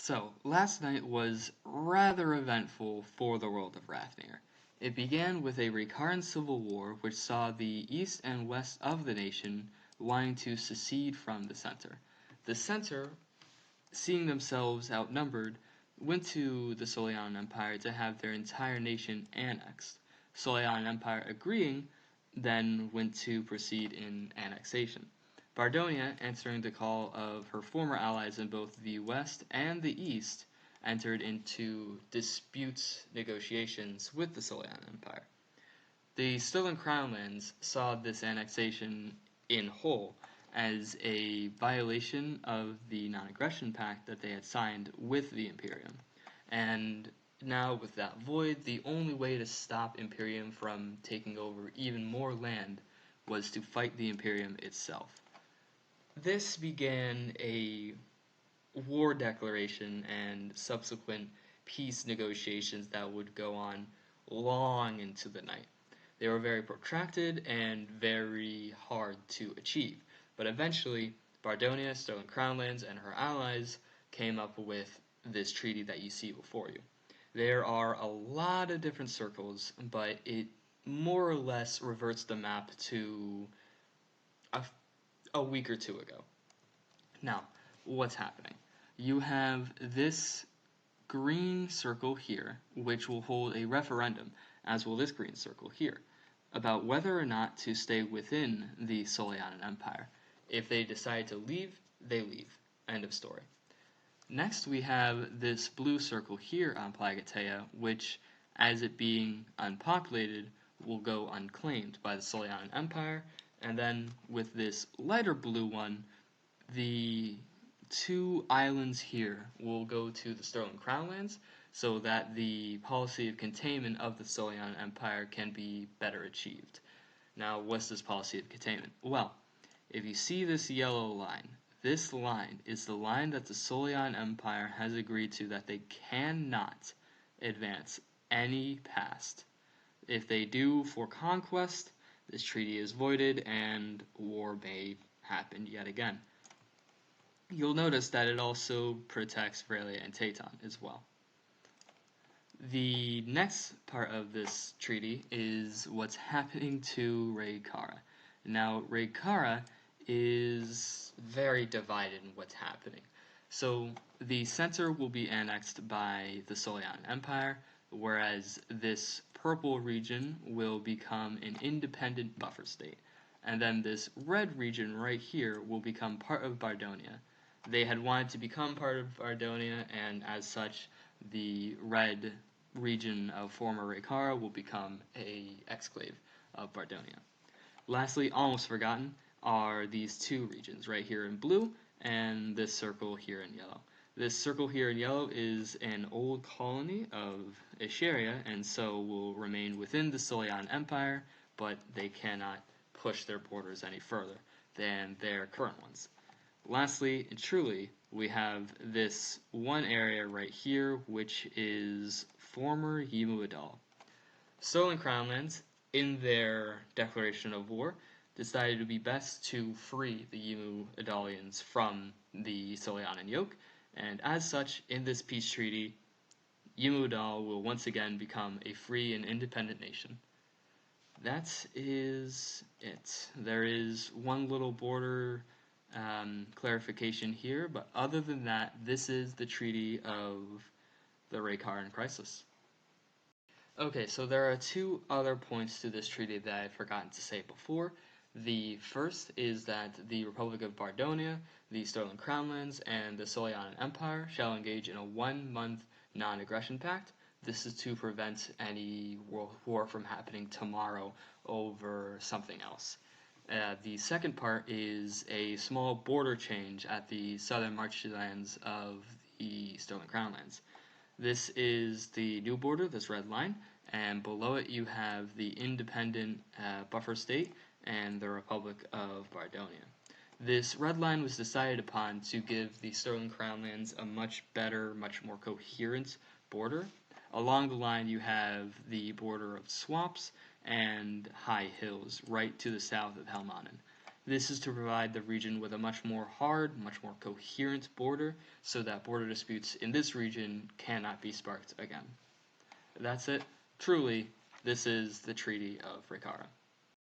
So, last night was rather eventful for the world of Rathnir. It began with a Raykaran civil war which saw the east and west of the nation wanting to secede from the center. The center, seeing themselves outnumbered, went to the Soleannen Empire to have their entire nation annexed. Soleannen Empire agreeing, then went to proceed in annexation. Bardonia, answering the call of her former allies in both the west and the east, entered into dispute negotiations with the Soleannen Empire. The Sterling Crownlands saw this annexation in whole as a violation of the non-aggression pact that they had signed with the imperium. And now, with that void, the only way to stop imperium from taking over even more land was to fight the imperium itself. This began a war declaration and subsequent peace negotiations that would go on long into the night. They were very protracted and very hard to achieve, but eventually Bardonia, Sterling Crownlands, and her allies came up with this treaty that you see before you. There are a lot of different circles, but it more or less reverts the map to a week or two ago. Now, what's happening? You have this green circle here, which will hold a referendum, as will this green circle here, about whether or not to stay within the Soleannen Empire. If they decide to leave, they leave. End of story. Next, we have this blue circle here on Plagatea, which, as it being unpopulated, will go unclaimed by the Soleannen Empire. And then with this lighter blue one, the two islands here will go to the Sterling Crownlands so that the policy of containment of the Soleannen Empire can be better achieved. Now, what's this policy of containment? Well, if you see this yellow line, this line is the line that the Soleannen Empire has agreed to that they cannot advance any past. If they do for conquest, this treaty is voided and war may happen yet again. You'll notice that it also protects Varelia and Tayton as well. The next part of this treaty is what's happening to Raykara. Now, Raykara is very divided in what's happening. So, the center will be annexed by the Soleannen Empire, whereas this purple region will become an independent buffer state. And then this red region right here will become part of Bardonia. They had wanted to become part of Bardonia, and as such, the red region of former Raykara will become a exclave of Bardonia. Lastly, almost forgotten, are these two regions right here in blue and this circle here in yellow. This circle here in yellow is an old colony of Isheria, and so will remain within the Soleannen Empire, but they cannot push their borders any further than their current ones. Lastly, and truly, we have this one area right here, which is former Yimu Adal. Sterling Crownlands, in their declaration of war, decided it would be best to free the Yimu Adalians from the Soleannen yoke, and as such, in this peace treaty, Yimu Adal will once again become a free and independent nation. That is it. There is one little border clarification here, but other than that, this is the treaty of the Raykaran Crisis. Okay, so there are two other points to this treaty that I've forgotten to say before. The first is that the Republic of Bardonia, the Sterling Crownlands, and the Soleannen Empire shall engage in a 1-month non-aggression pact. This is to prevent any world war from happening tomorrow over something else. The second part is a small border change at the southern marchlands of the Sterling Crownlands. This is the new border, this red line, and below it you have the independent buffer state and the Republic of Bardonia. This red line was decided upon to give the Sterling Crownlands a much better, much more coherent border. Along the line you have the border of swamps and high hills right to the south of Helmanen. This is to provide the region with a much more hard, much more coherent border, so that border disputes in this region cannot be sparked again. That's it. Truly, this is the Treaty of Raykaran.